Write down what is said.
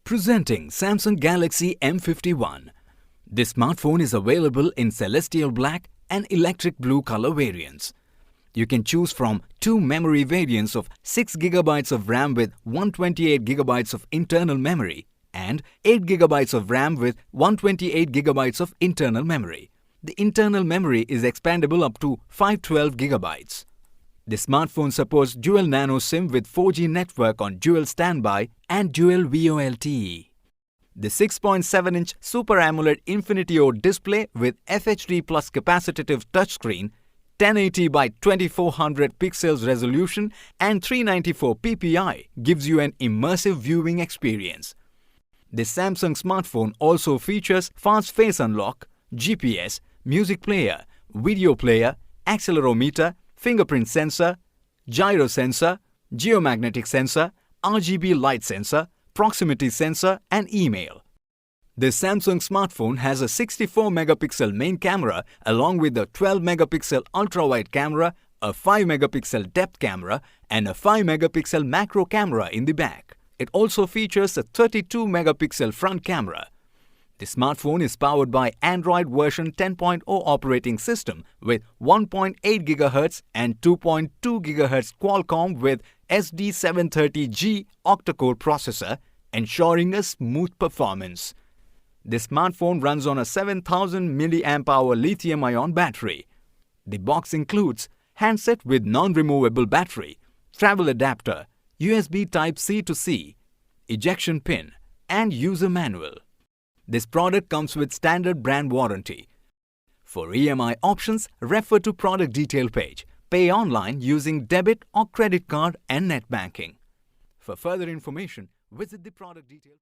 Presenting Samsung Galaxy M51. This smartphone is available in celestial black and electric blue color variants. You can choose from two memory variants of 6GB of RAM with 128GB of internal memory and 8GB of RAM with 128GB of internal memory. The internal memory is expandable up to 512GB. The smartphone supports dual nano SIM with 4G network on dual standby and dual VoLTE. The 6.7-inch Super AMOLED Infinity O display with FHD plus capacitive touchscreen, 1080 by 2400 pixels resolution and 394 ppi gives you an immersive viewing experience. This Samsung smartphone also features fast face unlock, GPS, music player, video player, accelerometer, fingerprint sensor, gyro sensor, geomagnetic sensor, RGB light sensor, proximity sensor and email. This Samsung smartphone has a 64-megapixel main camera along with a 12-megapixel ultra-wide camera, a 5-megapixel depth camera and a 5-megapixel macro camera in the back. It also features a 32-megapixel front camera. The smartphone is powered by Android version 10.0 operating system with 1.8 GHz and 2.2 GHz Qualcomm with SD730G octa-core processor, ensuring a smooth performance. This smartphone runs on a 7000 mAh lithium-ion battery. The box includes handset with non-removable battery, travel adapter, USB Type-C to C, ejection pin, and user manual. This product comes with standard brand warranty. For EMI options, refer to product detail page. Pay online using debit or credit card and net banking. For further information, visit the product detail.